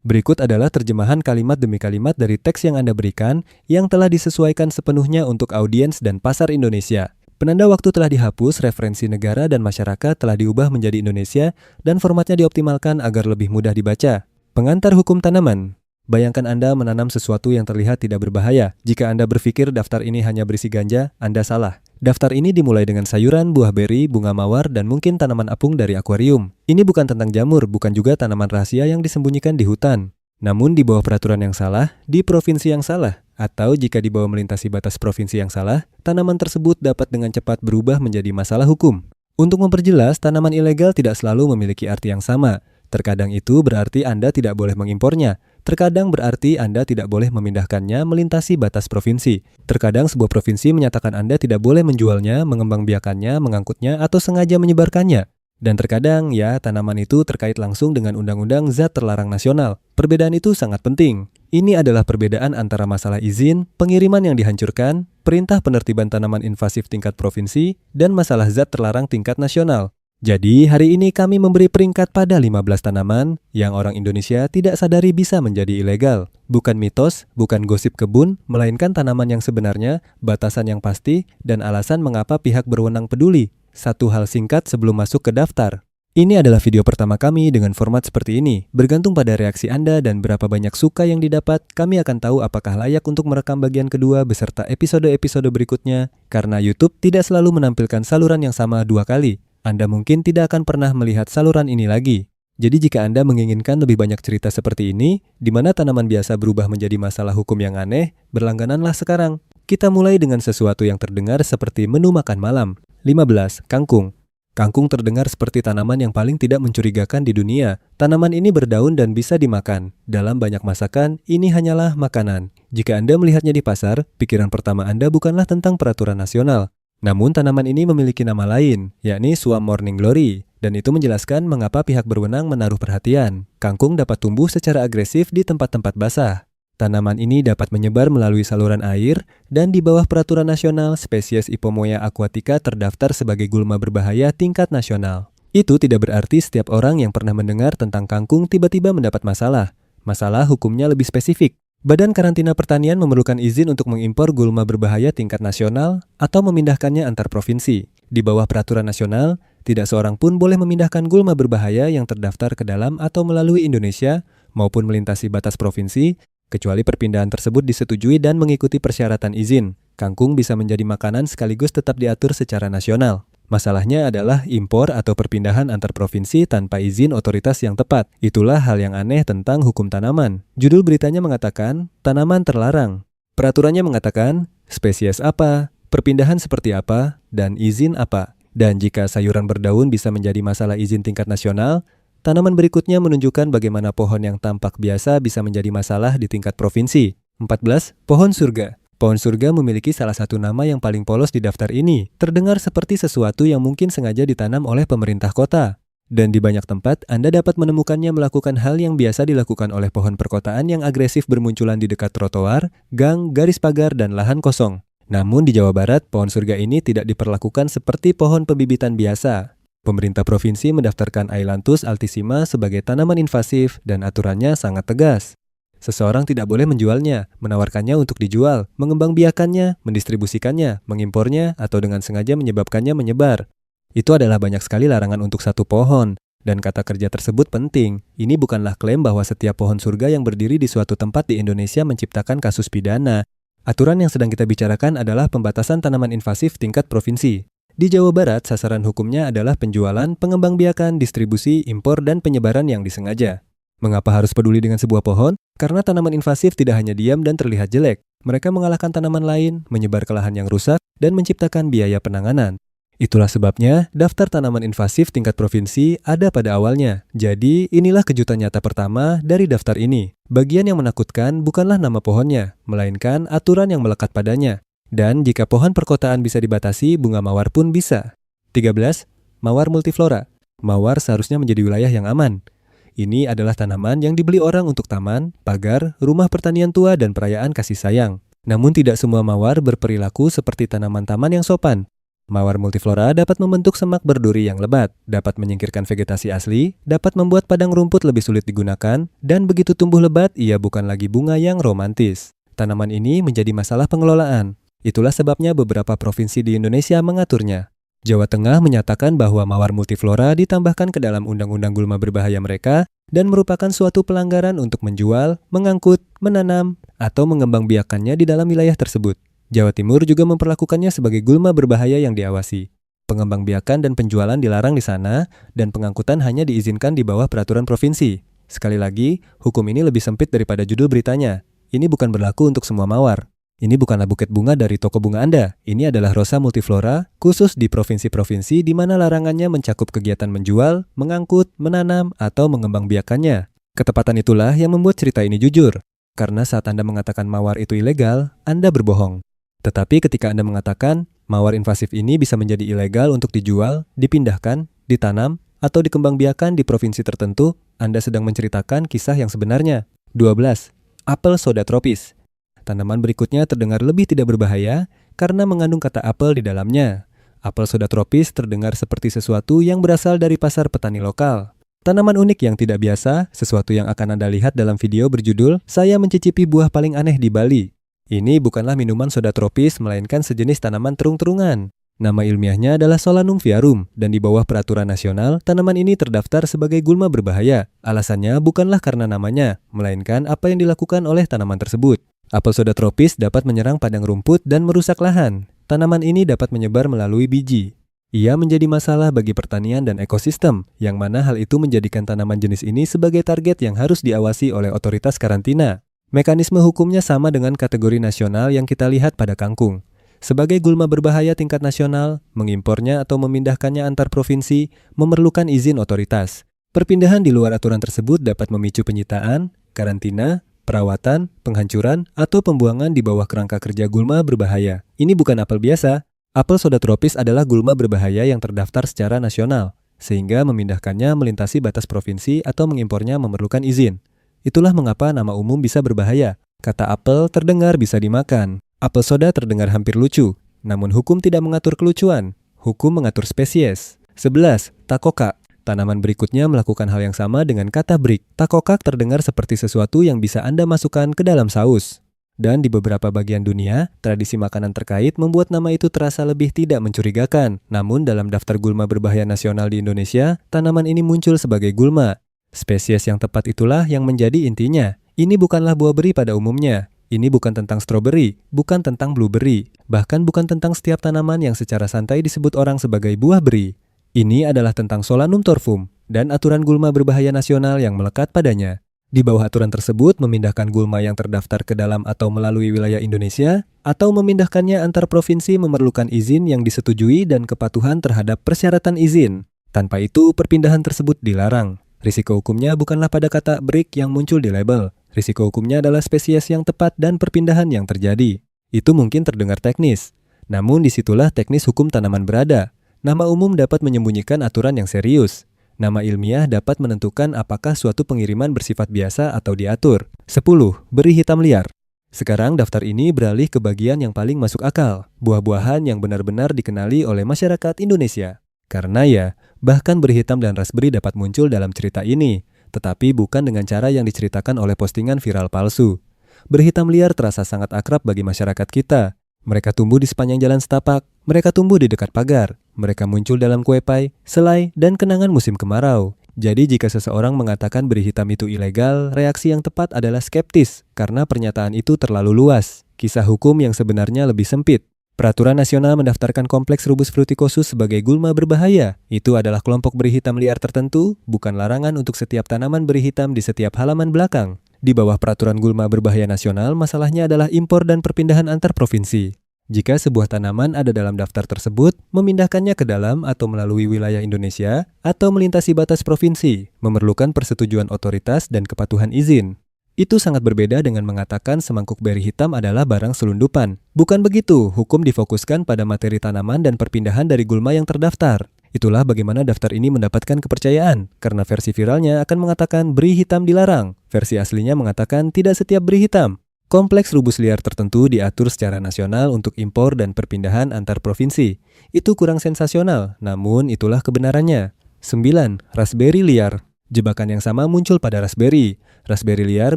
Berikut adalah terjemahan kalimat demi kalimat dari teks yang Anda berikan yang telah disesuaikan sepenuhnya untuk audiens dan pasar Indonesia. Penanda waktu telah dihapus, referensi negara dan masyarakat telah diubah menjadi Indonesia, dan formatnya dioptimalkan agar lebih mudah dibaca. Pengantar hukum tanaman. Bayangkan Anda menanam sesuatu yang terlihat tidak berbahaya. Jika Anda berpikir daftar ini hanya berisi ganja, Anda salah. Daftar ini dimulai dengan sayuran, buah beri, bunga mawar, dan mungkin tanaman apung dari akuarium. Ini bukan tentang jamur, bukan juga tanaman rahasia yang disembunyikan di hutan. Namun di bawah peraturan yang salah, di provinsi yang salah, atau jika dibawa melintasi batas provinsi yang salah, tanaman tersebut dapat dengan cepat berubah menjadi masalah hukum. Untuk memperjelas, tanaman ilegal tidak selalu memiliki arti yang sama. Terkadang itu berarti Anda tidak boleh mengimpornya. Terkadang berarti Anda tidak boleh memindahkannya melintasi batas provinsi. Terkadang sebuah provinsi menyatakan Anda tidak boleh menjualnya, mengembangbiakannya, mengangkutnya, atau sengaja menyebarkannya. Dan terkadang, ya, tanaman itu terkait langsung dengan Undang-Undang Zat Terlarang Nasional. Perbedaan itu sangat penting. Ini adalah perbedaan antara masalah izin, pengiriman yang dihancurkan, perintah penertiban tanaman invasif tingkat provinsi, dan masalah zat terlarang tingkat nasional. Jadi, hari ini kami memberi peringkat pada 15 tanaman yang orang Indonesia tidak sadari bisa menjadi ilegal. Bukan mitos, bukan gosip kebun, melainkan tanaman yang sebenarnya, batasan yang pasti, dan alasan mengapa pihak berwenang peduli. Satu hal singkat sebelum masuk ke daftar. Ini adalah video pertama kami dengan format seperti ini. Bergantung pada reaksi Anda dan berapa banyak suka yang didapat, kami akan tahu apakah layak untuk merekam bagian kedua beserta episode-episode berikutnya, karena YouTube tidak selalu menampilkan saluran yang sama 2 kali. Anda mungkin tidak akan pernah melihat saluran ini lagi. Jadi jika Anda menginginkan lebih banyak cerita seperti ini, di mana tanaman biasa berubah menjadi masalah hukum yang aneh, berlanggananlah sekarang. Kita mulai dengan sesuatu yang terdengar seperti menu makan malam. 15. Kangkung. Kangkung terdengar seperti tanaman yang paling tidak mencurigakan di dunia. Tanaman ini berdaun dan bisa dimakan. Dalam banyak masakan, ini hanyalah makanan. Jika Anda melihatnya di pasar, pikiran pertama Anda bukanlah tentang peraturan nasional. Namun tanaman ini memiliki nama lain, yakni Suam Morning Glory, dan itu menjelaskan mengapa pihak berwenang menaruh perhatian. Kangkung dapat tumbuh secara agresif di tempat-tempat basah. Tanaman ini dapat menyebar melalui saluran air, dan di bawah peraturan nasional, spesies Ipomoea aquatica terdaftar sebagai gulma berbahaya tingkat nasional. Itu tidak berarti setiap orang yang pernah mendengar tentang kangkung tiba-tiba mendapat masalah. Masalah hukumnya lebih spesifik. Badan Karantina Pertanian memerlukan izin untuk mengimpor gulma berbahaya tingkat nasional atau memindahkannya antar provinsi. Di bawah peraturan nasional, tidak seorang pun boleh memindahkan gulma berbahaya yang terdaftar ke dalam atau melalui Indonesia maupun melintasi batas provinsi, kecuali perpindahan tersebut disetujui dan mengikuti persyaratan izin. Kangkung bisa menjadi makanan sekaligus tetap diatur secara nasional. Masalahnya adalah impor atau perpindahan antar provinsi tanpa izin otoritas yang tepat. Itulah hal yang aneh tentang hukum tanaman. Judul beritanya mengatakan, tanaman terlarang. Peraturannya mengatakan, spesies apa, perpindahan seperti apa, dan izin apa. Dan jika sayuran berdaun bisa menjadi masalah izin tingkat nasional, tanaman berikutnya menunjukkan bagaimana pohon yang tampak biasa bisa menjadi masalah di tingkat provinsi. 14. Pohon surga. Pohon surga memiliki salah satu nama yang paling polos di daftar ini. Terdengar seperti sesuatu yang mungkin sengaja ditanam oleh pemerintah kota. Dan di banyak tempat, Anda dapat menemukannya melakukan hal yang biasa dilakukan oleh pohon perkotaan yang agresif bermunculan di dekat trotoar, gang, garis pagar, dan lahan kosong. Namun di Jawa Barat, pohon surga ini tidak diperlakukan seperti pohon pembibitan biasa. Pemerintah provinsi mendaftarkan Ailanthus altissima sebagai tanaman invasif dan aturannya sangat tegas. Seseorang tidak boleh menjualnya, menawarkannya untuk dijual, mengembangbiakannya, mendistribusikannya, mengimpornya, atau dengan sengaja menyebabkannya menyebar. Itu adalah banyak sekali larangan untuk satu pohon. Dan kata kerja tersebut penting. Ini bukanlah klaim bahwa setiap pohon surga yang berdiri di suatu tempat di Indonesia menciptakan kasus pidana. Aturan yang sedang kita bicarakan adalah pembatasan tanaman invasif tingkat provinsi. Di Jawa Barat, sasaran hukumnya adalah penjualan, pengembangbiakan, distribusi, impor, dan penyebaran yang disengaja. Mengapa harus peduli dengan sebuah pohon? Karena tanaman invasif tidak hanya diam dan terlihat jelek. Mereka mengalahkan tanaman lain, menyebar ke lahan yang rusak, dan menciptakan biaya penanganan. Itulah sebabnya, daftar tanaman invasif tingkat provinsi ada pada awalnya. Jadi, inilah kejutan nyata pertama dari daftar ini. Bagian yang menakutkan bukanlah nama pohonnya, melainkan aturan yang melekat padanya. Dan jika pohon perkotaan bisa dibatasi, bunga mawar pun bisa. 13. Mawar multiflora. Mawar seharusnya menjadi wilayah yang aman. Ini adalah tanaman yang dibeli orang untuk taman, pagar, rumah pertanian tua, dan perayaan kasih sayang. Namun tidak semua mawar berperilaku seperti tanaman taman yang sopan. Mawar multiflora dapat membentuk semak berduri yang lebat, dapat menyingkirkan vegetasi asli, dapat membuat padang rumput lebih sulit digunakan, dan begitu tumbuh lebat, ia bukan lagi bunga yang romantis. Tanaman ini menjadi masalah pengelolaan. Itulah sebabnya beberapa provinsi di Indonesia mengaturnya. Jawa Tengah menyatakan bahwa mawar multiflora ditambahkan ke dalam undang-undang gulma berbahaya mereka dan merupakan suatu pelanggaran untuk menjual, mengangkut, menanam, atau mengembangbiakannya di dalam wilayah tersebut. Jawa Timur juga memperlakukannya sebagai gulma berbahaya yang diawasi. Pengembangbiakan dan penjualan dilarang di sana, dan pengangkutan hanya diizinkan di bawah peraturan provinsi. Sekali lagi, hukum ini lebih sempit daripada judul beritanya. Ini bukan berlaku untuk semua mawar. Ini bukanlah buket bunga dari toko bunga Anda. Ini adalah Rosa multiflora, khusus di provinsi-provinsi di mana larangannya mencakup kegiatan menjual, mengangkut, menanam, atau mengembangbiakannya. Ketepatan itulah yang membuat cerita ini jujur. Karena saat Anda mengatakan mawar itu ilegal, Anda berbohong. Tetapi ketika Anda mengatakan, mawar invasif ini bisa menjadi ilegal untuk dijual, dipindahkan, ditanam, atau dikembangbiakan di provinsi tertentu, Anda sedang menceritakan kisah yang sebenarnya. 12. Apel soda tropis. Tanaman berikutnya terdengar lebih tidak berbahaya karena mengandung kata apel di dalamnya. Apel soda tropis terdengar seperti sesuatu yang berasal dari pasar petani lokal. Tanaman unik yang tidak biasa, sesuatu yang akan Anda lihat dalam video berjudul, "Saya mencicipi buah paling aneh di Bali." Ini bukanlah minuman soda tropis, melainkan sejenis tanaman terung-terungan. Nama ilmiahnya adalah Solanum viarum, dan di bawah peraturan nasional, tanaman ini terdaftar sebagai gulma berbahaya. Alasannya bukanlah karena namanya, melainkan apa yang dilakukan oleh tanaman tersebut. Apel soda tropis dapat menyerang padang rumput dan merusak lahan. Tanaman ini dapat menyebar melalui biji. Ia menjadi masalah bagi pertanian dan ekosistem, yang mana hal itu menjadikan tanaman jenis ini sebagai target yang harus diawasi oleh otoritas karantina. Mekanisme hukumnya sama dengan kategori nasional yang kita lihat pada kangkung. Sebagai gulma berbahaya tingkat nasional, mengimpornya atau memindahkannya antar provinsi memerlukan izin otoritas. Perpindahan di luar aturan tersebut dapat memicu penyitaan, karantina, perawatan, penghancuran, atau pembuangan di bawah kerangka kerja gulma berbahaya. Ini bukan apel biasa. Apel soda tropis adalah gulma berbahaya yang terdaftar secara nasional, sehingga memindahkannya melintasi batas provinsi atau mengimpornya memerlukan izin. Itulah mengapa nama umum bisa berbahaya. Kata apel terdengar bisa dimakan. Apel soda terdengar hampir lucu, namun hukum tidak mengatur kelucuan. Hukum mengatur spesies. 11. Takokak. Tanaman berikutnya melakukan hal yang sama dengan kata brick. Takokak terdengar seperti sesuatu yang bisa Anda masukkan ke dalam saus. Dan di beberapa bagian dunia, tradisi makanan terkait membuat nama itu terasa lebih tidak mencurigakan. Namun dalam daftar gulma berbahaya nasional di Indonesia, tanaman ini muncul sebagai gulma. Spesies yang tepat itulah yang menjadi intinya. Ini bukanlah buah beri pada umumnya. Ini bukan tentang stroberi, bukan tentang blueberry, bahkan bukan tentang setiap tanaman yang secara santai disebut orang sebagai buah beri. Ini adalah tentang Solanum torfum dan aturan gulma berbahaya nasional yang melekat padanya. Di bawah aturan tersebut, memindahkan gulma yang terdaftar ke dalam atau melalui wilayah Indonesia, atau memindahkannya antar provinsi memerlukan izin yang disetujui dan kepatuhan terhadap persyaratan izin. Tanpa itu, perpindahan tersebut dilarang. Risiko hukumnya bukanlah pada kata brick yang muncul di label. Risiko hukumnya adalah spesies yang tepat dan perpindahan yang terjadi. Itu mungkin terdengar teknis. Namun disitulah teknis hukum tanaman berada. Nama umum dapat menyembunyikan aturan yang serius. Nama ilmiah dapat menentukan apakah suatu pengiriman bersifat biasa atau diatur. 10. Beri hitam liar. Sekarang daftar ini beralih ke bagian yang paling masuk akal. Buah-buahan yang benar-benar dikenali oleh masyarakat Indonesia. Karena ya, bahkan beri hitam dan raspberry dapat muncul dalam cerita ini, tetapi bukan dengan cara yang diceritakan oleh postingan viral palsu. Beri hitam liar terasa sangat akrab bagi masyarakat kita. Mereka tumbuh di sepanjang jalan setapak, mereka tumbuh di dekat pagar, mereka muncul dalam kue pai, selai, dan kenangan musim kemarau. Jadi jika seseorang mengatakan beri hitam itu ilegal, reaksi yang tepat adalah skeptis, karena pernyataan itu terlalu luas. Kisah hukum yang sebenarnya lebih sempit. Peraturan nasional mendaftarkan kompleks Rubus fruticosus sebagai gulma berbahaya. Itu adalah kelompok beri hitam liar tertentu, bukan larangan untuk setiap tanaman beri hitam di setiap halaman belakang. Di bawah peraturan gulma berbahaya nasional, masalahnya adalah impor dan perpindahan antar provinsi. Jika sebuah tanaman ada dalam daftar tersebut, memindahkannya ke dalam atau melalui wilayah Indonesia, atau melintasi batas provinsi, memerlukan persetujuan otoritas dan kepatuhan izin. Itu sangat berbeda dengan mengatakan semangkuk beri hitam adalah barang selundupan. Bukan begitu, hukum difokuskan pada materi tanaman dan perpindahan dari gulma yang terdaftar. Itulah bagaimana daftar ini mendapatkan kepercayaan, karena versi viralnya akan mengatakan beri hitam dilarang. Versi aslinya mengatakan tidak setiap beri hitam. Kompleks rubus liar tertentu diatur secara nasional untuk impor dan perpindahan antar provinsi. Itu kurang sensasional, namun itulah kebenarannya. 9. Raspberry liar. Jebakan yang sama muncul pada raspberry. Raspberry liar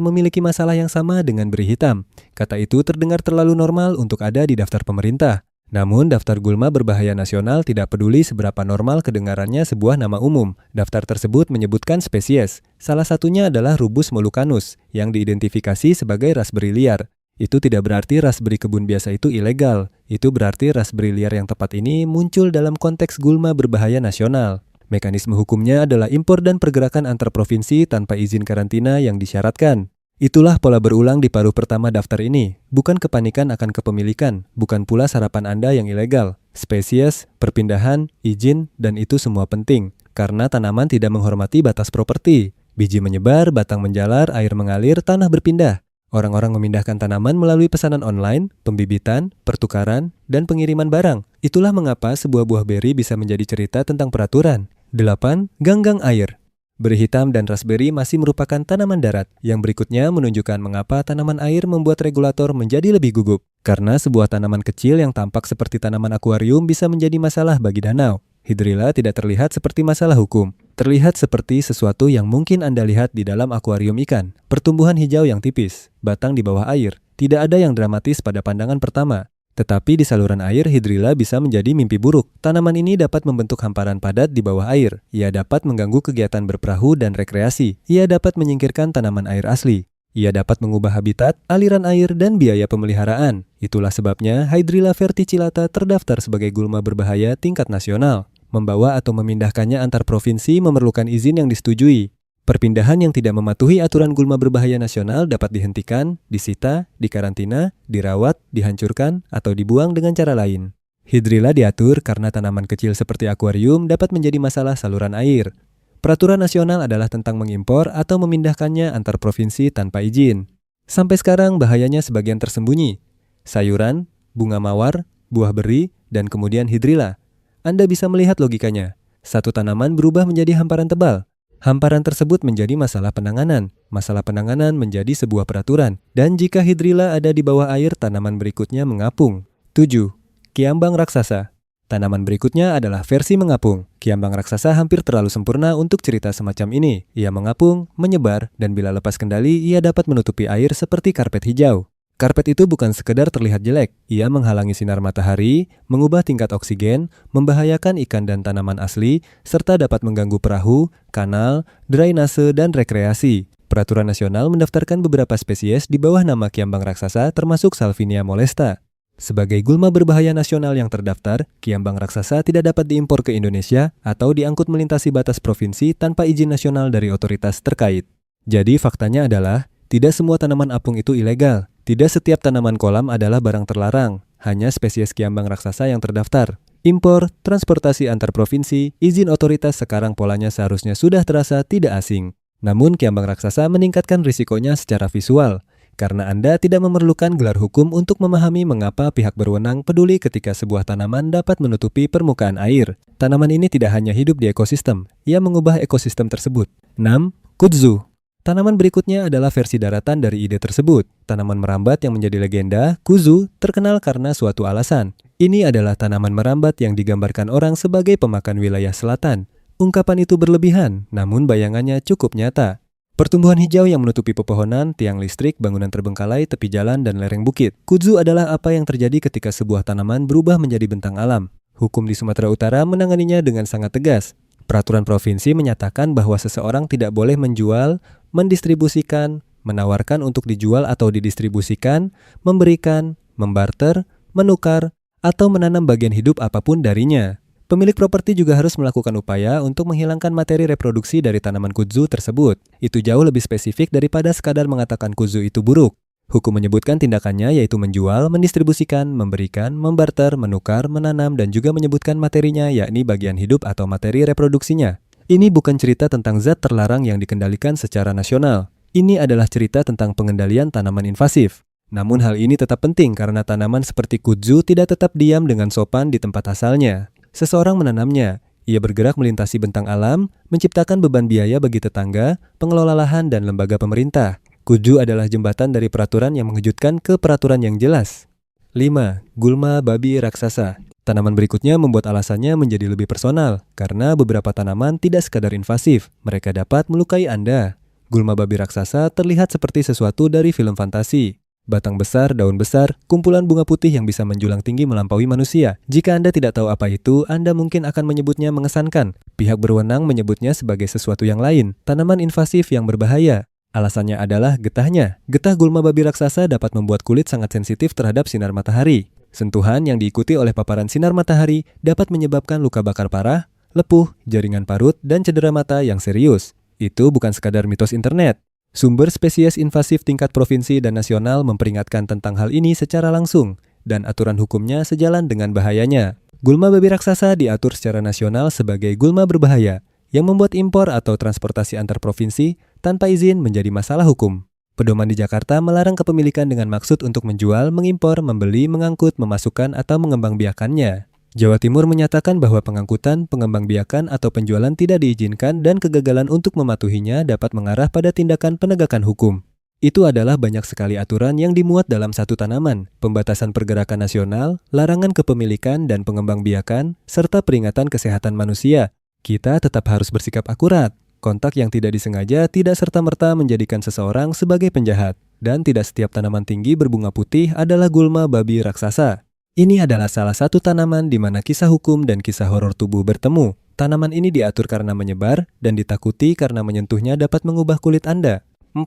memiliki masalah yang sama dengan beri hitam. Kata itu terdengar terlalu normal untuk ada di daftar pemerintah. Namun, daftar gulma berbahaya nasional tidak peduli seberapa normal kedengarannya sebuah nama umum. Daftar tersebut menyebutkan spesies. Salah satunya adalah Rubus mollucanus, yang diidentifikasi sebagai raspberry liar. Itu tidak berarti raspberry kebun biasa itu ilegal. Itu berarti raspberry liar yang tepat ini muncul dalam konteks gulma berbahaya nasional. Mekanisme hukumnya adalah impor dan pergerakan antar provinsi tanpa izin karantina yang disyaratkan. Itulah pola berulang di paruh pertama daftar ini. Bukan kepanikan akan kepemilikan, bukan pula sarapan Anda yang ilegal. Spesies, perpindahan, izin, dan itu semua penting. Karena tanaman tidak menghormati batas properti. Biji menyebar, batang menjalar, air mengalir, tanah berpindah. Orang-orang memindahkan tanaman melalui pesanan online, pembibitan, pertukaran, dan pengiriman barang. Itulah mengapa sebuah buah beri bisa menjadi cerita tentang peraturan. 8. Ganggang air. Beri hitam dan raspberry masih merupakan tanaman darat. Yang berikutnya menunjukkan mengapa tanaman air membuat regulator menjadi lebih gugup. Karena sebuah tanaman kecil yang tampak seperti tanaman akuarium bisa menjadi masalah bagi danau. Hydrilla tidak terlihat seperti masalah hukum. Terlihat seperti sesuatu yang mungkin Anda lihat di dalam akuarium ikan. Pertumbuhan hijau yang tipis, batang di bawah air. Tidak ada yang dramatis pada pandangan pertama. Tetapi di saluran air, hydrilla bisa menjadi mimpi buruk. Tanaman ini dapat membentuk hamparan padat di bawah air. Ia dapat mengganggu kegiatan berperahu dan rekreasi. Ia dapat menyingkirkan tanaman air asli. Ia dapat mengubah habitat, aliran air, dan biaya pemeliharaan. Itulah sebabnya Hydrilla verticillata terdaftar sebagai gulma berbahaya tingkat nasional. Membawa atau memindahkannya antar provinsi memerlukan izin yang disetujui. Perpindahan yang tidak mematuhi aturan gulma berbahaya nasional dapat dihentikan, disita, dikarantina, dirawat, dihancurkan, atau dibuang dengan cara lain. Hydrilla diatur karena tanaman kecil seperti akuarium dapat menjadi masalah saluran air. Peraturan nasional adalah tentang mengimpor atau memindahkannya antar provinsi tanpa izin. Sampai sekarang bahayanya sebagian tersembunyi. Sayuran, bunga mawar, buah beri, dan kemudian hydrilla. Anda bisa melihat logikanya. Satu tanaman berubah menjadi hamparan tebal. Hamparan tersebut menjadi masalah penanganan. Masalah penanganan menjadi sebuah peraturan. Dan jika hydrilla ada di bawah air, tanaman berikutnya mengapung. 7. Kiambang raksasa. Tanaman berikutnya adalah versi mengapung. Kiambang raksasa hampir terlalu sempurna untuk cerita semacam ini. Ia mengapung, menyebar, dan bila lepas kendali, ia dapat menutupi air seperti karpet hijau. Karpet itu bukan sekedar terlihat jelek, ia menghalangi sinar matahari, mengubah tingkat oksigen, membahayakan ikan dan tanaman asli, serta dapat mengganggu perahu, kanal, drainase, dan rekreasi. Peraturan nasional mendaftarkan beberapa spesies di bawah nama kiambang raksasa termasuk Salvinia molesta. Sebagai gulma berbahaya nasional yang terdaftar, kiambang raksasa tidak dapat diimpor ke Indonesia atau diangkut melintasi batas provinsi tanpa izin nasional dari otoritas terkait. Jadi faktanya adalah, tidak semua tanaman apung itu ilegal. Tidak setiap tanaman kolam adalah barang terlarang, hanya spesies kiambang raksasa yang terdaftar. Impor, transportasi antar provinsi, izin otoritas sekarang polanya seharusnya sudah terasa tidak asing. Namun kiambang raksasa meningkatkan risikonya secara visual, karena Anda tidak memerlukan gelar hukum untuk memahami mengapa pihak berwenang peduli ketika sebuah tanaman dapat menutupi permukaan air. Tanaman ini tidak hanya hidup di ekosistem, ia mengubah ekosistem tersebut. 6. Kudzu. Tanaman berikutnya adalah versi daratan dari ide tersebut. Tanaman merambat yang menjadi legenda, kudzu, terkenal karena suatu alasan. Ini adalah tanaman merambat yang digambarkan orang sebagai pemakan wilayah selatan. Ungkapan itu berlebihan, namun bayangannya cukup nyata. Pertumbuhan hijau yang menutupi pepohonan, tiang listrik, bangunan terbengkalai, tepi jalan, dan lereng bukit. Kudzu adalah apa yang terjadi ketika sebuah tanaman berubah menjadi bentang alam. Hukum di Sumatera Utara menanganinya dengan sangat tegas. Peraturan provinsi menyatakan bahwa seseorang tidak boleh menjual, mendistribusikan, menawarkan untuk dijual atau didistribusikan, memberikan, membarter, menukar, atau menanam bagian hidup apapun darinya. Pemilik properti juga harus melakukan upaya untuk menghilangkan materi reproduksi dari tanaman kudzu tersebut. Itu jauh lebih spesifik daripada sekadar mengatakan kudzu itu buruk. Hukum menyebutkan tindakannya yaitu menjual, mendistribusikan, memberikan, membarter, menukar, menanam, dan juga menyebutkan materinya yakni bagian hidup atau materi reproduksinya. Ini bukan cerita tentang zat terlarang yang dikendalikan secara nasional. Ini adalah cerita tentang pengendalian tanaman invasif. Namun hal ini tetap penting karena tanaman seperti kudzu tidak tetap diam dengan sopan di tempat asalnya. Seseorang menanamnya. Ia bergerak melintasi bentang alam, menciptakan beban biaya bagi tetangga, pengelola lahan, dan lembaga pemerintah. Kuju adalah jembatan dari peraturan yang mengejutkan ke peraturan yang jelas. 5. Gulma babi raksasa. Tanaman berikutnya membuat alasannya menjadi lebih personal, karena beberapa tanaman tidak sekadar invasif, mereka dapat melukai Anda. Gulma babi raksasa terlihat seperti sesuatu dari film fantasi. Batang besar, daun besar, kumpulan bunga putih yang bisa menjulang tinggi melampaui manusia. Jika Anda tidak tahu apa itu, Anda mungkin akan menyebutnya mengesankan. Pihak berwenang menyebutnya sebagai sesuatu yang lain, tanaman invasif yang berbahaya. Alasannya adalah getahnya. Getah gulma babi raksasa dapat membuat kulit sangat sensitif terhadap sinar matahari. Sentuhan yang diikuti oleh paparan sinar matahari dapat menyebabkan luka bakar parah, lepuh, jaringan parut, dan cedera mata yang serius. Itu bukan sekadar mitos internet. Sumber spesies invasif tingkat provinsi dan nasional memperingatkan tentang hal ini secara langsung, dan aturan hukumnya sejalan dengan bahayanya. Gulma babi raksasa diatur secara nasional sebagai gulma berbahaya, yang membuat impor atau transportasi antar provinsi tanpa izin menjadi masalah hukum. Pedoman di Jakarta melarang kepemilikan dengan maksud untuk menjual, mengimpor, membeli, mengangkut, memasukkan, atau mengembangbiakannya. Jawa Timur menyatakan bahwa pengangkutan, pengembangbiakan, atau penjualan tidak diizinkan dan kegagalan untuk mematuhinya dapat mengarah pada tindakan penegakan hukum. Itu adalah banyak sekali aturan yang dimuat dalam satu tanaman, pembatasan pergerakan nasional, larangan kepemilikan dan pengembangbiakan, serta peringatan kesehatan manusia. Kita tetap harus bersikap akurat. Kontak yang tidak disengaja tidak serta-merta menjadikan seseorang sebagai penjahat. Dan tidak setiap tanaman tinggi berbunga putih adalah gulma babi raksasa. Ini adalah salah satu tanaman di mana kisah hukum dan kisah horor tubuh bertemu. Tanaman ini diatur karena menyebar dan ditakuti karena menyentuhnya dapat mengubah kulit Anda. 4.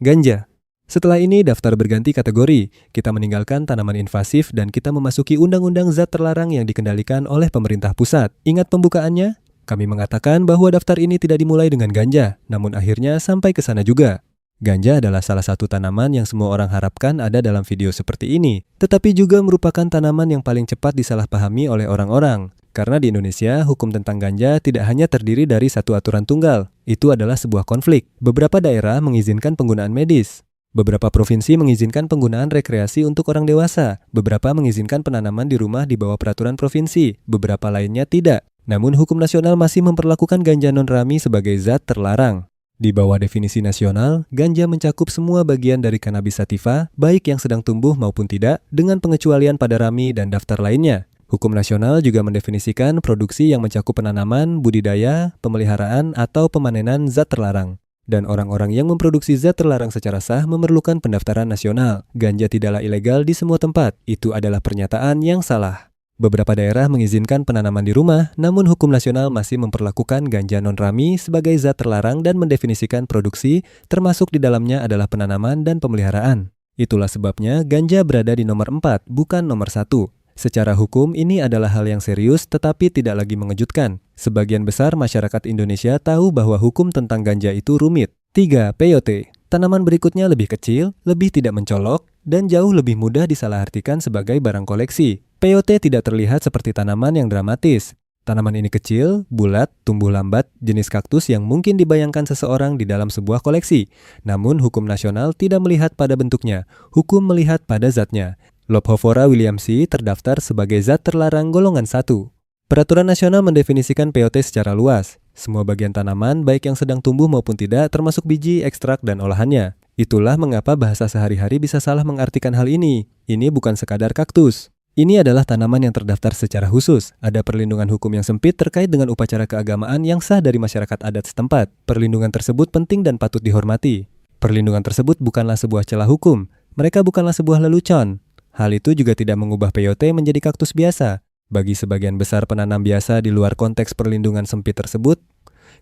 Ganja. Setelah ini daftar berganti kategori. Kita meninggalkan tanaman invasif dan kita memasuki undang-undang zat terlarang yang dikendalikan oleh pemerintah pusat. Ingat pembukaannya? Kami mengatakan bahwa daftar ini tidak dimulai dengan ganja, namun akhirnya sampai ke sana juga. Ganja adalah salah satu tanaman yang semua orang harapkan ada dalam video seperti ini, tetapi juga merupakan tanaman yang paling cepat disalahpahami oleh orang-orang. Karena di Indonesia, hukum tentang ganja tidak hanya terdiri dari satu aturan tunggal. Itu adalah sebuah konflik. Beberapa daerah mengizinkan penggunaan medis. Beberapa provinsi mengizinkan penggunaan rekreasi untuk orang dewasa. Beberapa mengizinkan penanaman di rumah di bawah peraturan provinsi. Beberapa lainnya tidak. Namun hukum nasional masih memperlakukan ganja non-rami sebagai zat terlarang. Di bawah definisi nasional, ganja mencakup semua bagian dari cannabis sativa, baik yang sedang tumbuh maupun tidak, dengan pengecualian pada rami dan daftar lainnya. Hukum nasional juga mendefinisikan produksi yang mencakup penanaman, budidaya, pemeliharaan, atau pemanenan zat terlarang. Dan orang-orang yang memproduksi zat terlarang secara sah memerlukan pendaftaran nasional. Ganja tidaklah ilegal di semua tempat. Itu adalah pernyataan yang salah. Beberapa daerah mengizinkan penanaman di rumah, namun hukum nasional masih memperlakukan ganja non-rami sebagai zat terlarang dan mendefinisikan produksi, termasuk di dalamnya adalah penanaman dan pemeliharaan. Itulah sebabnya ganja berada di nomor 4, bukan nomor 1. Secara hukum, ini adalah hal yang serius tetapi tidak lagi mengejutkan. Sebagian besar masyarakat Indonesia tahu bahwa hukum tentang ganja itu rumit. 3. Peyote. Tanaman berikutnya lebih kecil, lebih tidak mencolok, dan jauh lebih mudah disalahartikan sebagai barang koleksi. Peyote tidak terlihat seperti tanaman yang dramatis. Tanaman ini kecil, bulat, tumbuh lambat, jenis kaktus yang mungkin dibayangkan seseorang di dalam sebuah koleksi. Namun hukum nasional tidak melihat pada bentuknya, hukum melihat pada zatnya. Lobhophora williamsi terdaftar sebagai zat terlarang golongan 1. Peraturan nasional mendefinisikan peyote secara luas. Semua bagian tanaman, baik yang sedang tumbuh maupun tidak, termasuk biji, ekstrak, dan olahannya. Itulah mengapa bahasa sehari-hari bisa salah mengartikan hal ini. Ini bukan sekadar kaktus. Ini adalah tanaman yang terdaftar secara khusus. Ada perlindungan hukum yang sempit terkait dengan upacara keagamaan yang sah dari masyarakat adat setempat. Perlindungan tersebut penting dan patut dihormati. Perlindungan tersebut bukanlah sebuah celah hukum. Mereka bukanlah sebuah lelucon. Hal itu juga tidak mengubah peyote menjadi kaktus biasa. Bagi sebagian besar penanam biasa di luar konteks perlindungan sempit tersebut,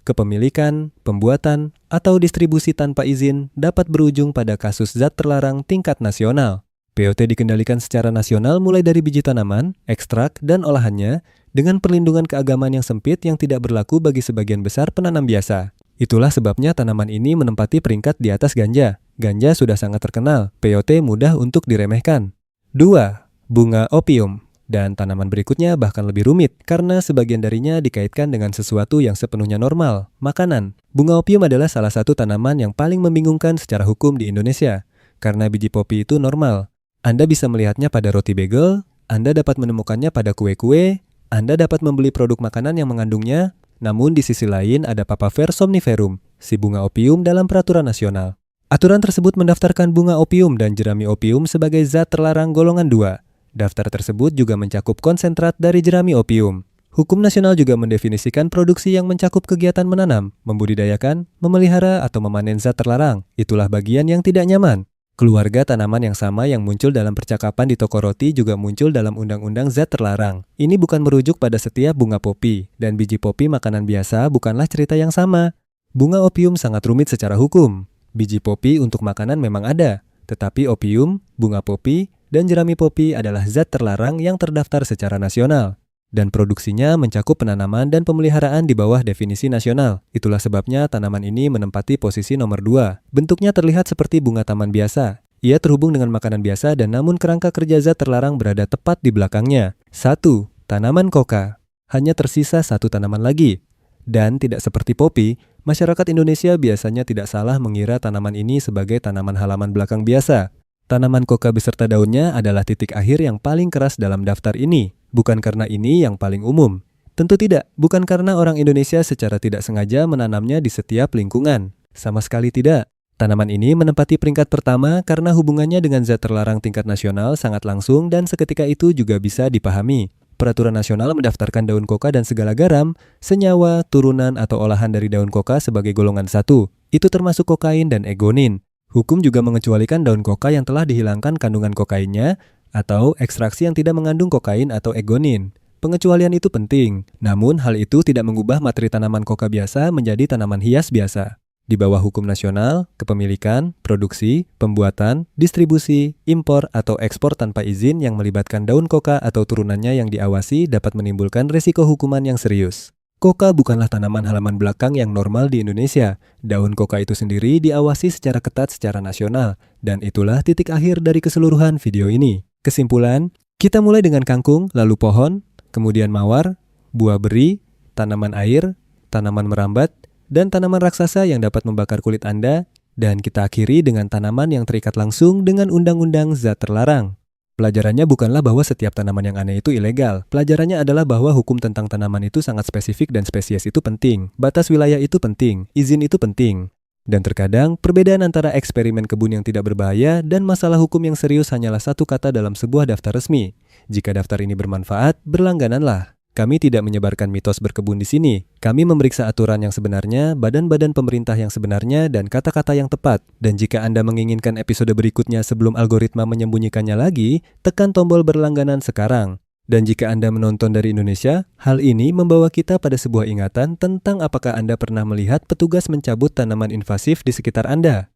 kepemilikan, pembuatan, atau distribusi tanpa izin dapat berujung pada kasus zat terlarang tingkat nasional. Peyote dikendalikan secara nasional mulai dari biji tanaman, ekstrak, dan olahannya dengan perlindungan keagamaan yang sempit yang tidak berlaku bagi sebagian besar penanam biasa. Itulah sebabnya tanaman ini menempati peringkat di atas ganja. Ganja sudah sangat terkenal, peyote mudah untuk diremehkan. 2. Bunga opium. Dan tanaman berikutnya bahkan lebih rumit karena sebagian darinya dikaitkan dengan sesuatu yang sepenuhnya normal, makanan. Bunga opium adalah salah satu tanaman yang paling membingungkan secara hukum di Indonesia. Karena biji popi itu normal. Anda bisa melihatnya pada roti bagel, Anda dapat menemukannya pada kue-kue, Anda dapat membeli produk makanan yang mengandungnya, namun di sisi lain ada Papaver somniferum, si bunga opium dalam peraturan nasional. Aturan tersebut mendaftarkan bunga opium dan jerami opium sebagai zat terlarang golongan 2. Daftar tersebut juga mencakup konsentrat dari jerami opium. Hukum nasional juga mendefinisikan produksi yang mencakup kegiatan menanam, membudidayakan, memelihara, atau memanen zat terlarang. Itulah bagian yang tidak nyaman. Keluarga tanaman yang sama yang muncul dalam percakapan di toko roti juga muncul dalam undang-undang zat terlarang. Ini bukan merujuk pada setiap bunga popi, dan biji popi makanan biasa bukanlah cerita yang sama. Bunga opium sangat rumit secara hukum. Biji popi untuk makanan memang ada, tetapi opium, bunga popi, dan jerami popi adalah zat terlarang yang terdaftar secara nasional. Dan produksinya mencakup penanaman dan pemeliharaan di bawah definisi nasional. Itulah sebabnya tanaman ini menempati posisi nomor 2. Bentuknya terlihat seperti bunga taman biasa. Ia terhubung dengan makanan biasa dan namun kerangka kerja zat terlarang berada tepat di belakangnya. 1. Tanaman koka. Hanya tersisa 1 tanaman lagi. Dan tidak seperti popi, masyarakat Indonesia biasanya tidak salah mengira tanaman ini sebagai tanaman halaman belakang biasa. Tanaman koka beserta daunnya adalah titik akhir yang paling keras dalam daftar ini. Bukan karena ini yang paling umum. Tentu tidak, bukan karena orang Indonesia secara tidak sengaja menanamnya di setiap lingkungan. Sama sekali tidak. Tanaman ini menempati peringkat pertama karena hubungannya dengan zat terlarang tingkat nasional sangat langsung dan seketika itu juga bisa dipahami. Peraturan nasional mendaftarkan daun koka dan segala garam, senyawa, turunan, atau olahan dari daun koka sebagai golongan 1. Itu termasuk kokain dan egonin. Hukum juga mengecualikan daun koka yang telah dihilangkan kandungan kokainnya atau ekstraksi yang tidak mengandung kokain atau egonin. Pengecualian itu penting, namun hal itu tidak mengubah materi tanaman koka biasa menjadi tanaman hias biasa. Di bawah hukum nasional, kepemilikan, produksi, pembuatan, distribusi, impor, atau ekspor tanpa izin yang melibatkan daun koka atau turunannya yang diawasi dapat menimbulkan risiko hukuman yang serius. Koka bukanlah tanaman halaman belakang yang normal di Indonesia. Daun koka itu sendiri diawasi secara ketat secara nasional, dan itulah titik akhir dari keseluruhan video ini. Kesimpulan, kita mulai dengan kangkung, lalu pohon, kemudian mawar, buah beri, tanaman air, tanaman merambat, dan tanaman raksasa yang dapat membakar kulit Anda, dan kita akhiri dengan tanaman yang terikat langsung dengan undang-undang zat terlarang. Pelajarannya bukanlah bahwa setiap tanaman yang aneh itu ilegal. Pelajarannya adalah bahwa hukum tentang tanaman itu sangat spesifik dan spesies itu penting. Batas wilayah itu penting, izin itu penting. Dan terkadang, perbedaan antara eksperimen kebun yang tidak berbahaya dan masalah hukum yang serius hanyalah satu kata dalam sebuah daftar resmi. Jika daftar ini bermanfaat, berlanggananlah. Kami tidak menyebarkan mitos berkebun di sini. Kami memeriksa aturan yang sebenarnya, badan-badan pemerintah yang sebenarnya, dan kata-kata yang tepat. Dan jika Anda menginginkan episode berikutnya sebelum algoritma menyembunyikannya lagi, tekan tombol berlangganan sekarang. Dan jika Anda menonton dari Indonesia, hal ini membawa kita pada sebuah ingatan tentang apakah Anda pernah melihat petugas mencabut tanaman invasif di sekitar Anda.